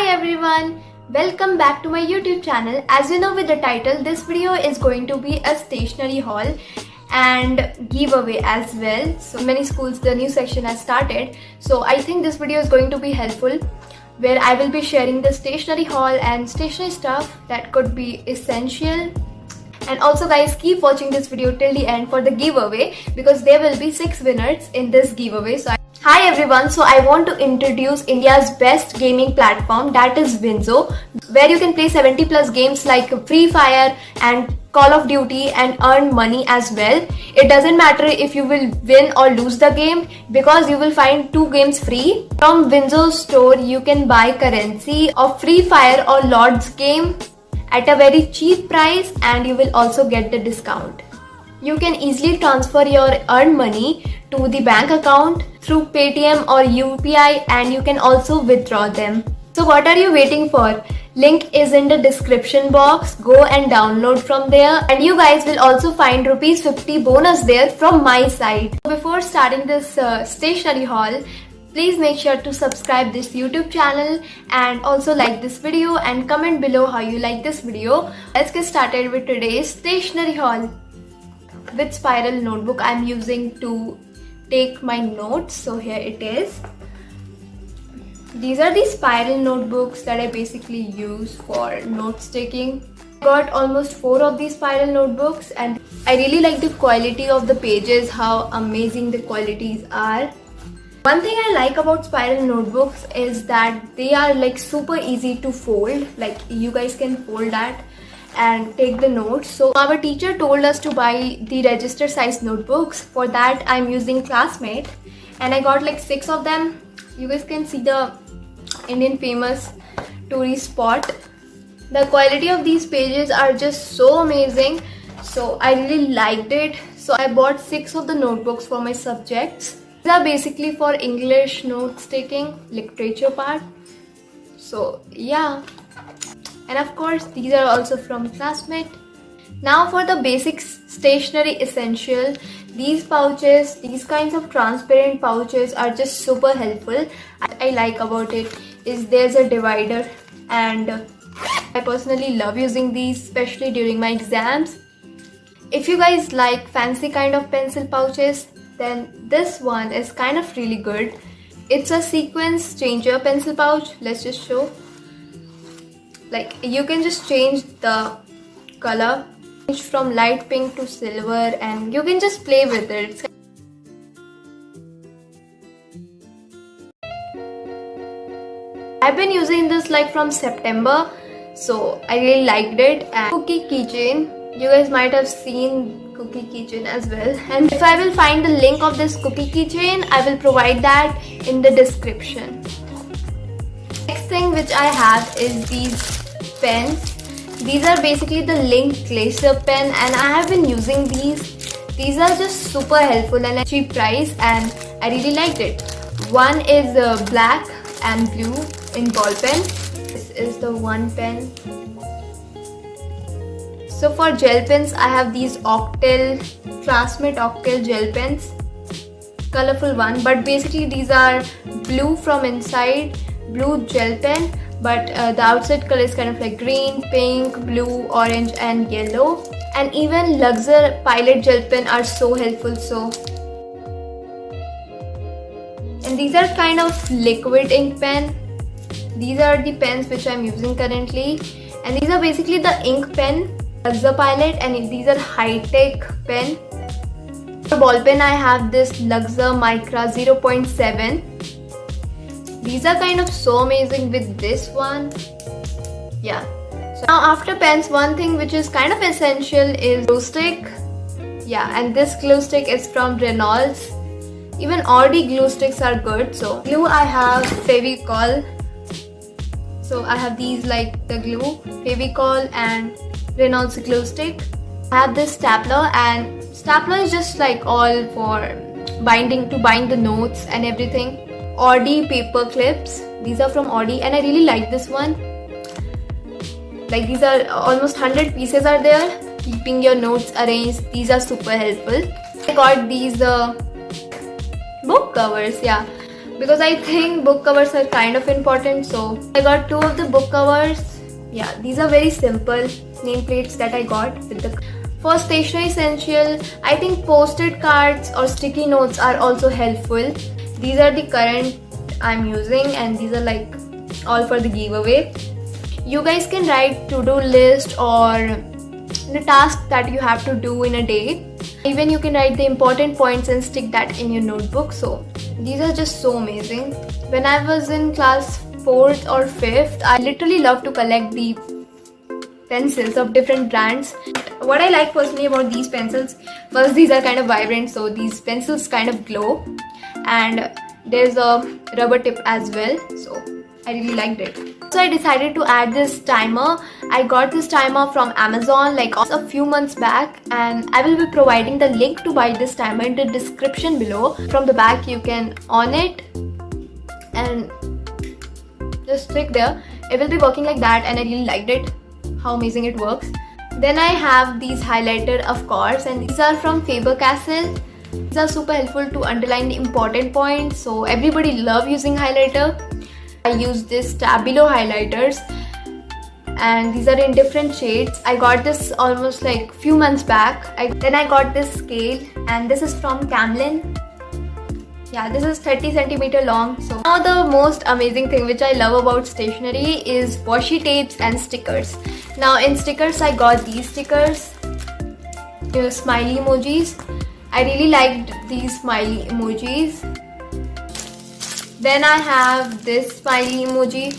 everyone, welcome back to my YouTube channel. As you know with the title, this video is going to be a stationery haul and giveaway as well. So many schools, the new section has started. So I think this video is going to be helpful, where I will be sharing the stationery haul and stationery stuff that could be essential. And also guys, keep watching this video till the end for the giveaway, because there will be 6 winners in this giveaway. Hi everyone, so I want to introduce India's best gaming platform, that is Winzo, where you can play 70 plus games like Free Fire and Call of Duty and earn money as well. It doesn't matter if you will win or lose the game, because you will find 2 games free. From Winzo's store, you can buy currency of Free Fire or Lords game at a very cheap price, and you will also get the discount. You can easily transfer your earned money to the bank account through Paytm or UPI, and you can also withdraw them. So what are you waiting for? Link is in the description box. Go and download from there, and you guys will also find ₹50 bonus there from my side. Before starting this stationery haul, please make sure to subscribe this YouTube channel and also like this video and comment below how you like this video. Let's get started with today's stationery haul. With spiral notebook I'm using to take my notes, so here it is. These are the spiral notebooks that I basically use for notes taking. I got almost 4 of these spiral notebooks, and I really like the quality of the pages, how amazing the qualities are. One thing I like about spiral notebooks is that they are like super easy to fold. Like you guys can fold that and take the notes. So our teacher told us to buy the register size notebooks. For that I'm using Classmate, and I got like 6 of them. You guys can see the Indian famous tourist spot. The quality of these pages are just so amazing, so I really liked it. So I bought 6 of the notebooks for my subjects. These are basically for English notes taking, literature part. So yeah, and of course these are also from Classmate. Now for the basic stationery essential, these pouches, these kinds of transparent pouches are just super helpful. I like about it is there's a divider, and I personally love using these, especially during my exams. If you guys like fancy kind of pencil pouches, then this one is kind of really good. It's a sequence changer pencil pouch. Let's just show. Like you can just change the color from light pink to silver, and you can just play with it. I've been using this like from September, so I really liked it. And cookie keychain, you guys might have seen cookie keychain as well, and if I will find the link of this cookie keychain, I will provide that in the description. Next thing which I have is these pens. These are basically the Link Glacier pen, and I have been using these. These are just super helpful and a cheap price, and I really liked it. One is black and blue in ball pen. This is the one pen. So for gel pens, I have these Octal, Classmate Octal gel pens. Colorful one, but basically these are blue from inside, blue gel pen. But the outside color is kind of like green, pink, blue, orange and yellow. And even Luxor Pilot gel pen are so helpful. And these are kind of liquid ink pen. These are the pens which I'm using currently. And these are basically the ink pen, Luxor Pilot, and these are high-tech pen. For ball pen, I have this Luxor Micra 0.7. These are kind of so amazing with this one. Yeah. So now after pens, one thing which is kind of essential is glue stick. Yeah, and this glue stick is from Reynolds. Even Audi glue sticks are good. So glue, I have Fevicol. So I have these like the glue, Fevicol and Reynolds glue stick. I have this stapler, and stapler is just like all for binding, to bind the notes and everything. Audi paper clips. These are from Audi, and I really like this one. Like these are almost 100 pieces are there, keeping your notes arranged. These are super helpful. I got these book covers. Yeah, because I think book covers are kind of important. So I got 2 of the book covers. Yeah, these are very simple nameplates that I got with the. For stationery essential, I think post-it cards or sticky notes are also helpful. These are the current I'm using, and these are like all for the giveaway. You guys can write to-do list or the task that you have to do in a day. Even you can write the important points and stick that in your notebook. So these are just so amazing. When I was in class 4th or 5th, I literally love to collect the pencils of different brands. What I like personally about these pencils, first, these are kind of vibrant, so these pencils kind of glow, and there's a rubber tip as well, so I really liked it. So I decided to add this timer. I got this timer from Amazon like a few months back, and I will be providing the link to buy this timer in the description below. From the back you can on it and just click there. It will be working like that, and I really liked it, how amazing it works. Then I have these highlighter, of course, and these are from Faber-Castell. These are super helpful to underline the important points, so everybody love using highlighter. I use this Stabilo highlighters, and these are in different shades. I got this almost like few months back. Then I got this scale, and this is from Camlin. Yeah, this is 30 centimeter long. So now the most amazing thing which I love about stationery is washi tapes and stickers. Now in stickers I got these stickers, smiley emojis. I really liked these smiley emojis. Then I have this smiley emoji.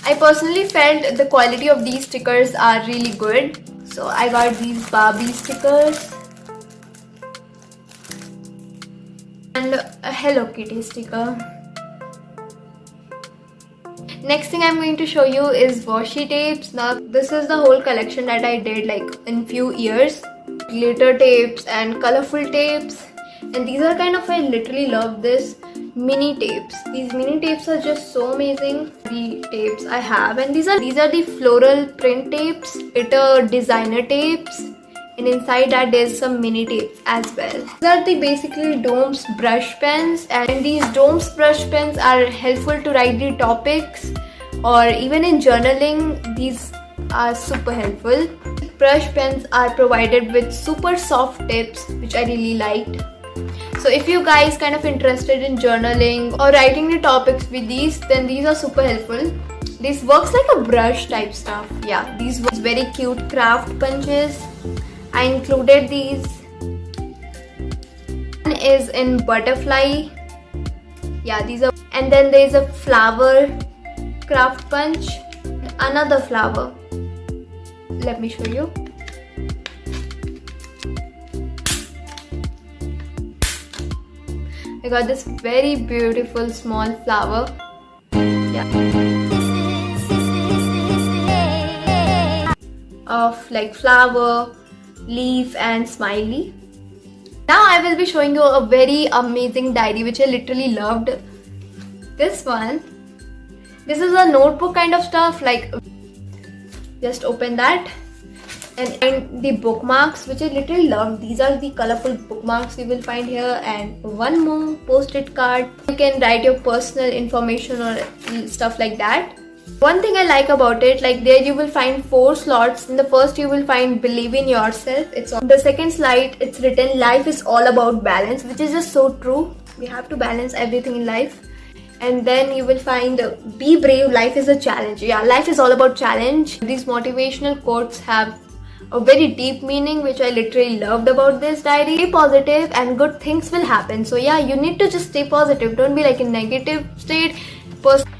I personally felt the quality of these stickers are really good. So I got these Barbie stickers and a Hello Kitty sticker. Next thing I'm going to show you is washi tapes. Now this is the whole collection that I did like in few years. Glitter tapes and colorful tapes. And these are kind of, I literally love this, mini tapes. These mini tapes are just so amazing. The tapes I have, and these are the floral print tapes. It are designer tapes, and inside that there's some mini tapes as well. These are the basically Doms brush pens, and these Doms brush pens are helpful to write the topics, or even in journaling. These are super helpful. Brush pens are provided with super soft tips, which I really liked. So if you guys kind of interested in journaling or writing the topics with these, then these are super helpful. This works like a brush type stuff. Yeah, these were very cute craft punches. I included these. One is in butterfly. Yeah, these are, and then there is a flower craft punch, another flower. Let me show you. I got this very beautiful small flower. Yeah. Of like flower, leaf and smiley. Now I will be showing you a very amazing diary which I literally loved. This one. This is a notebook kind of stuff, like just open that. And the bookmarks which I literally love. These are the colorful bookmarks you will find here, and one more post-it card. You can write your personal information or stuff like that. One thing I like about it, like there you will find 4 slots. In the first you will find believe in yourself. It's on the second slide. It's written life is all about balance, which is just so true. We have to balance everything in life. And then you will find be brave, life is a challenge. Yeah, life is all about challenge. These motivational quotes have a very deep meaning, which I literally loved about this diary. Stay positive and good things will happen. So yeah, you need to just stay positive. Don't be like in negative state.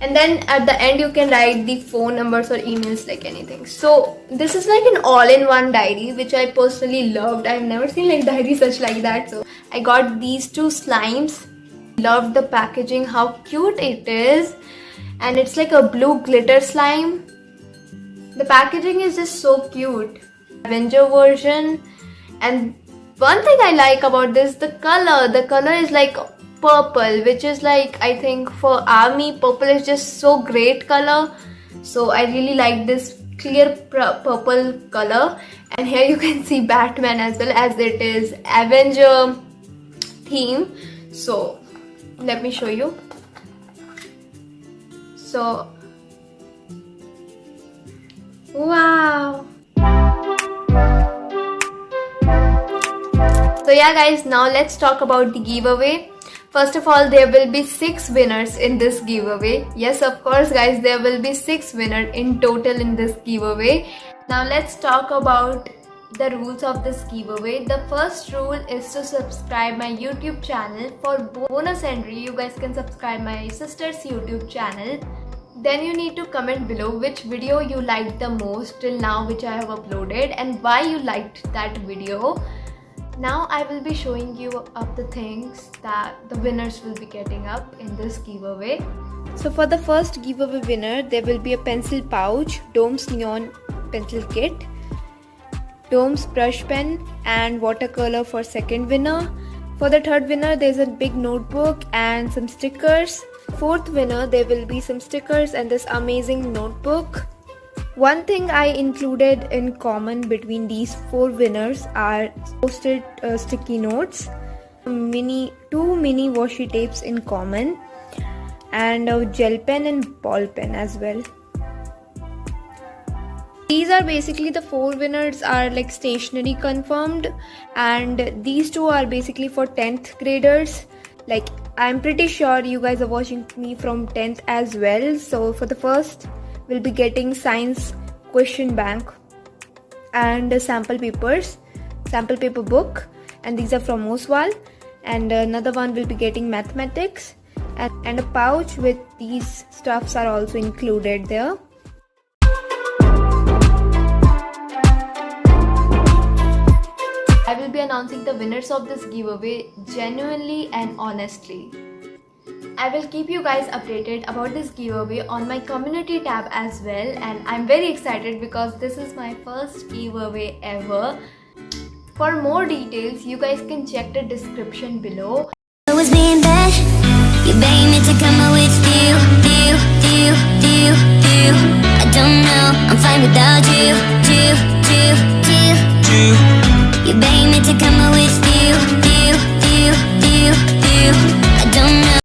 And then at the end you can write the phone numbers or emails, like anything. So this is like an all-in-one diary, which I personally loved. I've never seen like diary such like that. So I got these 2 slimes. Loved the packaging, how cute it is, and it's like a blue glitter slime. The packaging is just so cute. Avenger version. And one thing I like about this, the color is like purple, which is like, I think for army, purple is just so great color. So I really like this clear purple color. And here you can see Batman as well, as it is Avenger theme. So let me show you. So wow. So yeah guys, now let's talk about the giveaway. First of all, there will be 6 winners in this giveaway. Yes, of course guys, there will be 6 winners in total in this giveaway. Now let's talk about the rules of this giveaway. The first rule is to subscribe my YouTube channel. For bonus entry, you guys can subscribe my sister's YouTube channel. Then you need to comment below which video you liked the most till now, which I have uploaded, and why you liked that video. Now I will be showing you up the things that the winners will be getting up in this giveaway. So for the first giveaway winner, there will be a pencil pouch, Dome's Neon pencil kit, Dome's brush pen and watercolor for second winner. For the third winner, there's a big notebook and some stickers. Fourth winner, there will be some stickers and this amazing notebook. One thing I included in common between these 4 winners are posted sticky notes, two mini washi tapes in common, and a gel pen and ball pen as well. These are basically the 4 winners are like stationery confirmed, and these 2 are basically for 10th graders. Like I'm pretty sure you guys are watching me from 10th as well. So for the first, we'll be getting science question bank and sample paper book, and these are from Oswal. And another one will be getting mathematics, and a pouch with these stuffs are also included there. I will be announcing the winners of this giveaway genuinely and honestly. I will keep you guys updated about this giveaway on my community tab as well, and I'm very excited because this is my first giveaway ever. For more details, you guys can check the description below. I was being bad. You begging me to come out with you. I don't know, I'm fine without you.